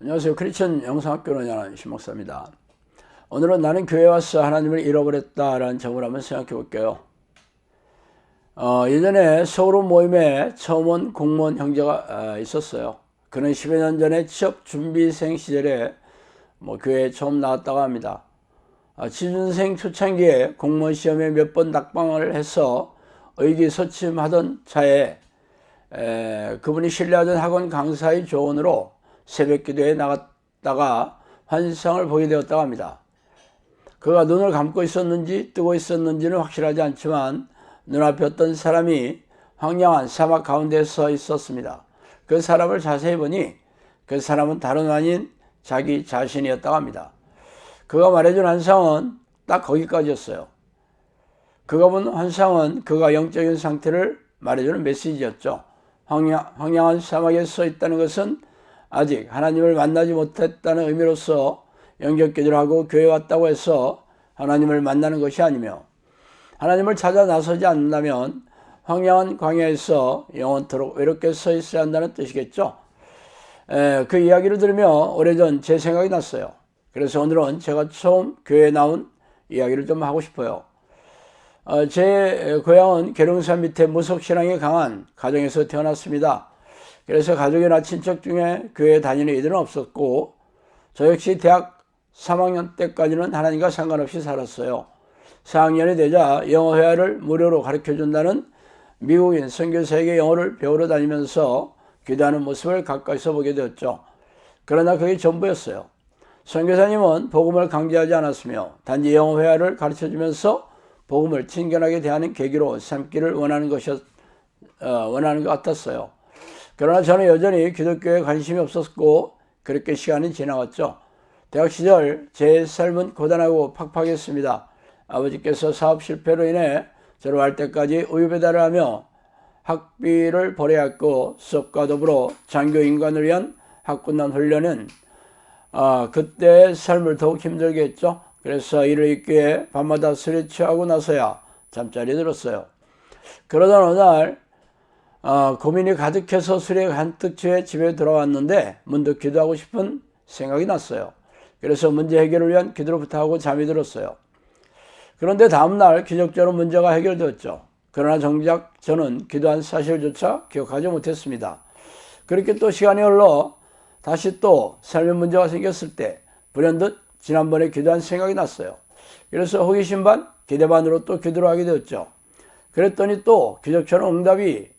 안녕하세요. 크리스천 영상학교로 운영하는 신목사입니다. 오늘은 나는 교회 와서 하나님을 잃어버렸다라는 점을 한번 생각해 볼게요. 예전에 서울원 모임에 처음 온 공무원 형제가 있었어요. 그는 10여 년 전에 취업 준비생 시절에 교회에 처음 나왔다고 합니다. 취준생 초창기에 공무원 시험에 몇 번 낙방을 해서 의기소침하던 차에 그분이 신뢰하던 학원 강사의 조언으로 새벽 기도에 나갔다가 환상을 보게 되었다고 합니다. 그가 눈을 감고 있었는지 뜨고 있었는지는 확실하지 않지만 눈앞에 어떤 사람이 황량한 사막 가운데 서 있었습니다. 그 사람을 자세히 보니 그 사람은 다른 아닌 자기 자신이었다고 합니다. 그가 말해준 환상은 딱 거기까지였어요. 그가 본 환상은 그가 영적인 상태를 말해주는 메시지였죠. 황량한 사막에 서 있다는 것은 아직 하나님을 만나지 못했다는 의미로서 영적 기도를 하고 교회에 왔다고 해서 하나님을 만나는 것이 아니며, 하나님을 찾아 나서지 않는다면 황량한 광야에서 영원토록 외롭게 서 있어야 한다는 뜻이겠죠. 그 이야기를 들으며 오래전 제 생각이 났어요. 그래서 오늘은 제가 처음 교회에 나온 이야기를 좀 하고 싶어요. 제 고향은 계룡산 밑에 무속신앙이 강한 가정에서 태어났습니다. 그래서 가족이나 친척 중에 교회 다니는 이들은 없었고, 저 역시 대학 3학년 때까지는 하나님과 상관없이 살았어요. 4학년이 되자 영어 회화를 무료로 가르쳐준다는 미국인 선교사에게 영어를 배우러 다니면서 기도하는 모습을 가까이서 보게 되었죠. 그러나 그게 전부였어요. 선교사님은 복음을 강제하지 않았으며 단지 영어 회화를 가르쳐주면서 복음을 친근하게 대하는 계기로 삼기를 원하는 것 같았어요. 그러나 저는 여전히 기독교에 관심이 없었고 그렇게 시간이 지나갔죠. 대학 시절 제 삶은 고단하고 팍팍했습니다. 아버지께서 사업 실패로 인해 졸업할 때까지 우유 배달을 하며 학비를 벌여야 했고, 수업과 더불어 장교인관을 위한 학군단 훈련은 그때의 삶을 더욱 힘들게 했죠. 그래서 일을 잊기에 밤마다 술에 취하고 나서야 잠자리 들었어요. 그러던 어느 날 고민이 가득해서 술에 간뜩 취해 집에 들어왔는데 문득 기도하고 싶은 생각이 났어요. 그래서 문제 해결을 위한 기도를 부탁하고 잠이 들었어요. 그런데 다음날 기적적으로 문제가 해결되었죠. 그러나 정작 저는 기도한 사실조차 기억하지 못했습니다. 그렇게 또 시간이 흘러 다시 또 삶의 문제가 생겼을 때 불현듯 지난번에 기도한 생각이 났어요. 그래서 호기심 반 기대 반으로 또 기도를 하게 되었죠. 그랬더니 또 기적처럼 응답이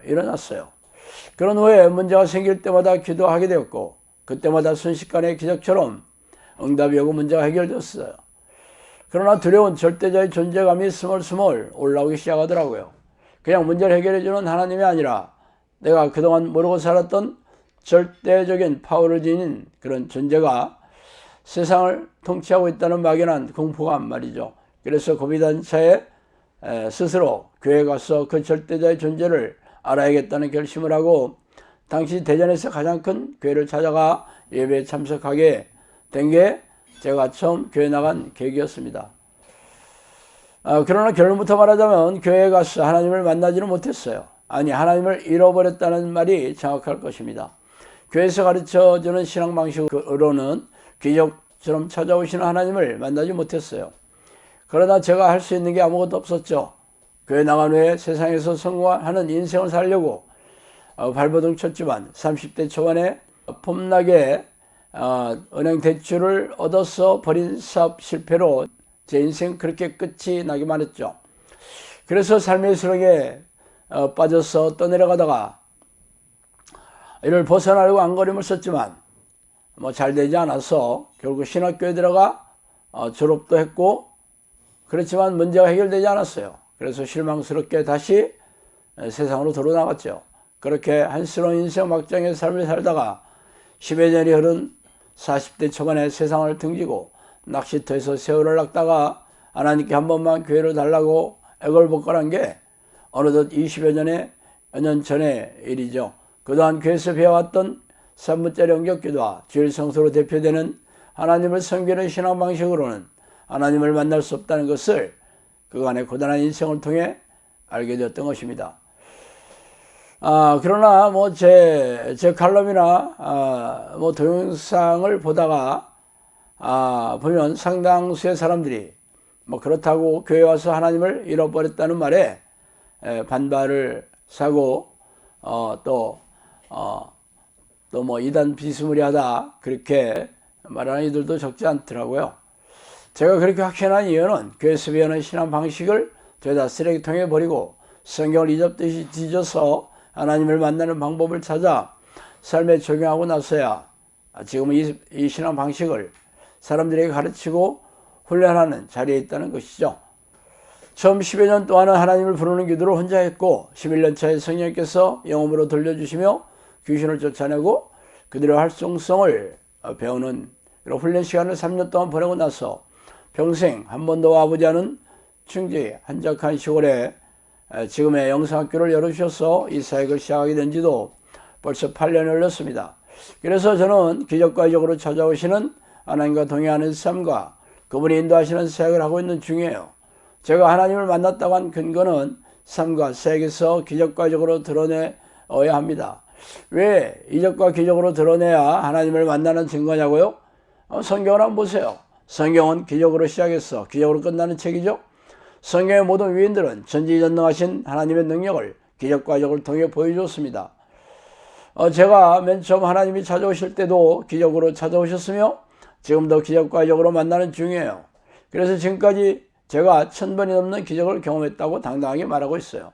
일어났어요. 그런 후에 문제가 생길 때마다 기도하게 되었고, 그때마다 순식간에 기적처럼 응답이 오고 문제가 해결되었어요. 그러나 두려운 절대자의 존재감이 스멀스멀 올라오기 시작하더라고요. 그냥 문제를 해결해주는 하나님이 아니라 내가 그동안 모르고 살았던 절대적인 파워를 지닌 그런 존재가 세상을 통치하고 있다는 막연한 공포감 말이죠. 그래서 고민한 차에 스스로 교회에 가서 그 절대자의 존재를 알아야겠다는 결심을 하고, 당시 대전에서 가장 큰 교회를 찾아가 예배에 참석하게 된 게 제가 처음 교회 나간 계기였습니다. 그러나 결론부터 말하자면 교회에 가서 하나님을 만나지는 못했어요. 아니, 하나님을 잃어버렸다는 말이 정확할 것입니다. 교회에서 가르쳐주는 신앙 방식으로는 기적처럼 찾아오시는 하나님을 만나지 못했어요. 그러나 제가 할 수 있는 게 아무것도 없었죠. 교회 나간 후에 세상에서 성공하는 인생을 살려고 발버둥 쳤지만 30대 초반에 폼나게 은행 대출을 얻어서 벌인 사업 실패로 제 인생 그렇게 끝이 나기만 했죠. 그래서 삶의 수렁에 빠져서 떠내려가다가 이를 벗어나려고 안거림을 썼지만 잘 되지 않아서 결국 신학교에 들어가 졸업도 했고, 그렇지만 문제가 해결되지 않았어요. 그래서 실망스럽게 다시 세상으로 돌아나갔죠. 그렇게 한스러운 인생 막장의 삶을 살다가 10여 년이 흐른 40대 초반에 세상을 등지고 낚시터에서 세월을 낚다가 하나님께 한 번만 교회를 달라고 애걸복걸한 게 어느덧 20여 년 전의 일이죠. 그동안 교회에서 배워왔던 3분짜리 영적기도와 주일 성수로 대표되는 하나님을 섬기는 신앙 방식으로는 하나님을 만날 수 없다는 것을 그간의 고단한 인생을 통해 알게 되었던 것입니다. 그러나 뭐 제 칼럼이나 뭐 동영상을 보다가 보면 상당수의 사람들이 뭐 그렇다고 교회 와서 하나님을 잃어버렸다는 말에 반발을 사고 또 뭐 이단 비스무리하다 그렇게 말하는 이들도 적지 않더라고요. 제가 그렇게 확신한 이유는 교회에서 배우는 신앙 방식을 죄다 쓰레기통에 버리고 성경을 이접듯이 뒤져서 하나님을 만나는 방법을 찾아 삶에 적용하고 나서야 지금은 이 신앙 방식을 사람들에게 가르치고 훈련하는 자리에 있다는 것이죠. 처음 10여 년 동안은 하나님을 부르는 기도를 혼자 했고 11년 차에 성령께서 영음으로 들려주시며 귀신을 쫓아내고 그들의 활동성을 배우는 그런 훈련 시간을 3년 동안 보내고 나서 평생 한 번도 와보지 않은 충주의 한적한 시골에 지금의 영성학교를 열어주셔서 이 사역을 시작하게 된 지도 벌써 8년이 흘렀습니다. 그래서 저는 기적과 이적으로 찾아오시는 하나님과 동행하는 삶과 그분이 인도하시는 사역을 하고 있는 중이에요. 제가 하나님을 만났다고 한 근거는 삶과 사역에서 기적과 이적으로 드러내어야 합니다. 왜 이적과 기적으로 드러내야 하나님을 만나는 증거냐고요? 성경을 한번 보세요. 성경은 기적으로 시작해서 기적으로 끝나는 책이죠. 성경의 모든 위인들은 전지전능하신 하나님의 능력을 기적과 이적을 통해 보여주었습니다. 제가 맨 처음 하나님이 찾아오실 때도 기적으로 찾아오셨으며 지금도 기적과 이적으로 만나는 중이에요. 그래서 지금까지 제가 1000번이 넘는 기적을 경험했다고 당당하게 말하고 있어요.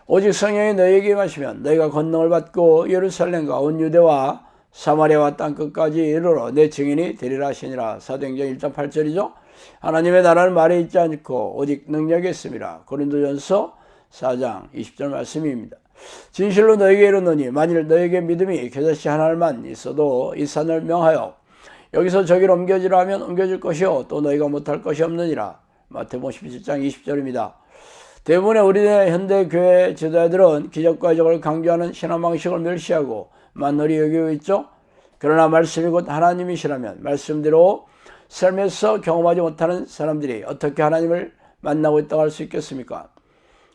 오직 성령이 너희에게 임하시면 너희가 권능을 받고 예루살렘과 온 유대와 사마리아와 땅끝까지 이르러 내 증인이 되리라 하시니라. 사도행전 1.8절이죠. 하나님의 나라는 말에 있지 않고 오직 능력에 있습니다. 고린도전서 4장 20절 말씀입니다. 진실로 너희에게 이르노니 만일 너희에게 믿음이 겨자씨 하나만 있어도 이 산을 명하여 여기서 저기로 옮겨지라 하면 옮겨질 것이요 또 너희가 못할 것이 없느니라. 마태복음 17장 20절입니다. 대부분의 우리네 현대교회 지도자들은 기적과 이적을 강조하는 신앙 방식을 멸시하고 만홀히 여기고 있죠. 그러나 말씀이 곧 하나님이시라면 말씀대로 삶에서 경험하지 못하는 사람들이 어떻게 하나님을 만나고 있다고 할 수 있겠습니까?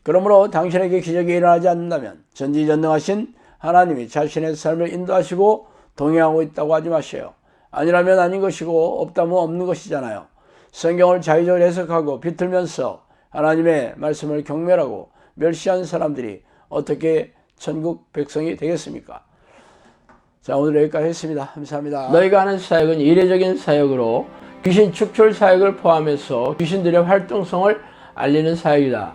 그러므로 당신에게 기적이 일어나지 않는다면 전지전능하신 하나님이 자신의 삶을 인도하시고 동행하고 있다고 하지 마세요. 아니라면 아닌 것이고 없다면 없는 것이잖아요. 성경을 자의적으로 해석하고 비틀면서 하나님의 말씀을 경멸하고 멸시한 사람들이 어떻게 천국 백성이 되겠습니까? 자, 오늘 여기까지 했습니다. 감사합니다. 너희가 하는 사역은 이례적인 사역으로 귀신 축출 사역을 포함해서 귀신들의 활동성을 알리는 사역이다.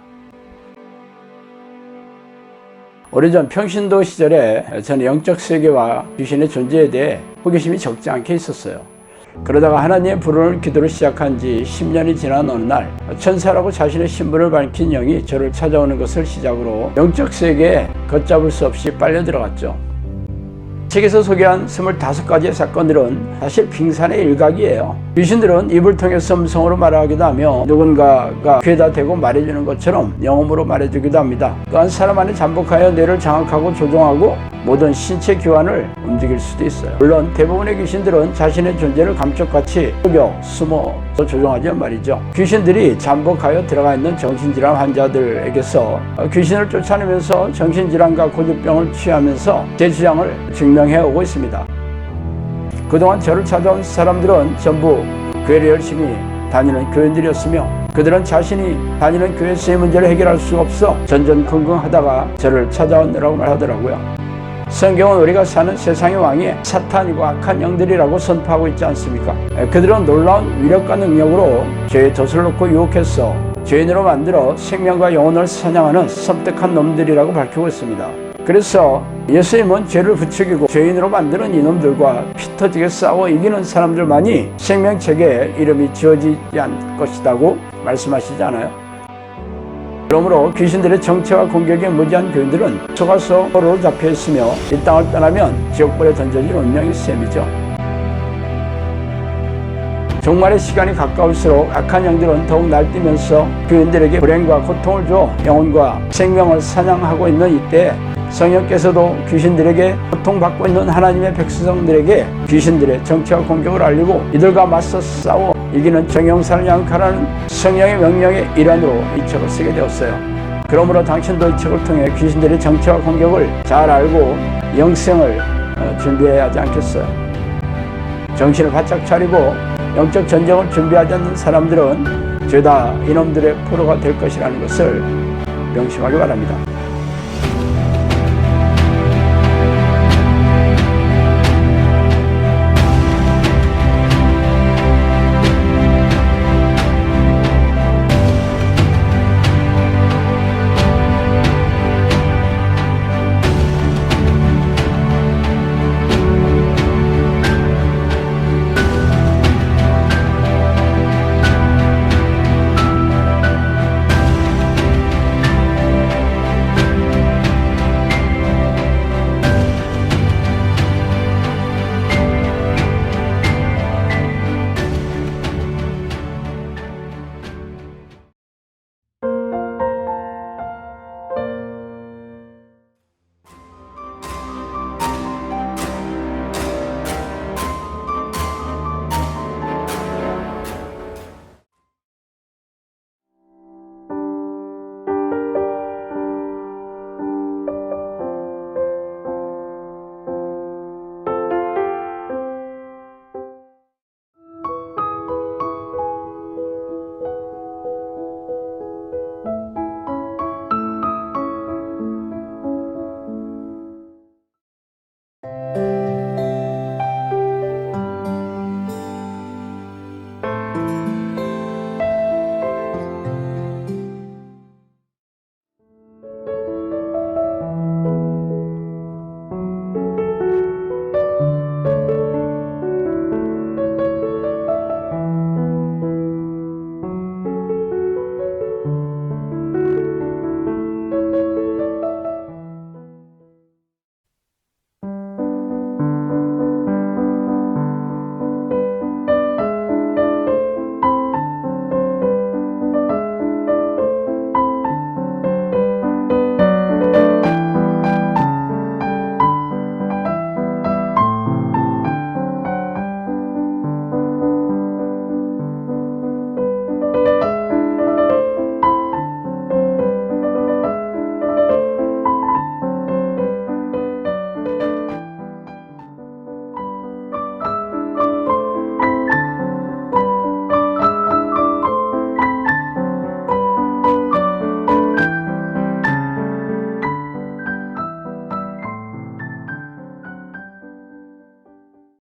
오래전 평신도 시절에 저는 영적 세계와 귀신의 존재에 대해 호기심이 적지 않게 있었어요. 그러다가 하나님의 부르는 기도를 시작한 지 10년이 지난 어느 날 천사라고 자신의 신분을 밝힌 영이 저를 찾아오는 것을 시작으로 영적 세계에 걷잡을 수 없이 빨려 들어갔죠. 책에서 소개한 25가지의 사건들은 사실 빙산의 일각이에요. 귀신들은 입을 통해서 음성으로 말하기도 하며 누군가가 귀에다 대고 말해주는 것처럼 영음으로 말해주기도 합니다. 또한 사람 안에 잠복하여 뇌를 장악하고 조종하고 모든 신체 기관을 움직일 수도 있어요. 물론 대부분의 귀신들은 자신의 존재를 감쪽같이 속여 숨어서 조종하지만 말이죠. 귀신들이 잠복하여 들어가 있는 정신질환 환자들에게서 귀신을 쫓아내면서 정신질환과 고집병을 취하면서 제 주장을 증명해오고 있습니다. 그동안 저를 찾아온 사람들은 전부 교회를 열심히 다니는 교인들이었으며 그들은 자신이 다니는 교회에서의 문제를 해결할 수가 없어 전전긍긍하다가 저를 찾아오느라고 말하더라고요. 성경은 우리가 사는 세상의 왕이 사탄이고 악한 영들이라고 선포하고 있지 않습니까? 그들은 놀라운 위력과 능력으로 죄의 덫을 놓고 유혹해서 죄인으로 만들어 생명과 영혼을 사냥하는 섬뜩한 놈들이라고 밝히고 있습니다. 그래서 예수님은 죄를 부추기고 죄인으로 만드는 이놈들과 피 터지게 싸워 이기는 사람들만이 생명책에 이름이 지어지지 않을 것이라고 말씀하시지 않아요? 그러므로 귀신들의 정체와 공격에 무지한 교인들은 속아서 포로로 잡혀 있으며 이 땅을 떠나면 지옥불에 던져질 운명이 셈이죠. 종말의 시간이 가까울수록 악한 영들은 더욱 날뛰면서 교인들에게 불행과 고통을 줘 영혼과 생명을 사냥하고 있는 이때 성령께서도 귀신들에게 고통받고 있는 하나님의 백성들에게 귀신들의 정체와 공격을 알리고 이들과 맞서 싸워 이기는 정형산을 양육하라는 성령의 명령의 일환으로 이 책을 쓰게 되었어요. 그러므로 당신도 이 책을 통해 귀신들의 정체와 공격을 잘 알고 영생을 준비해야 하지 않겠어요? 정신을 바짝 차리고 영적 전쟁을 준비하지 않는 사람들은 죄다 이놈들의 포로가 될 것이라는 것을 명심하기 바랍니다.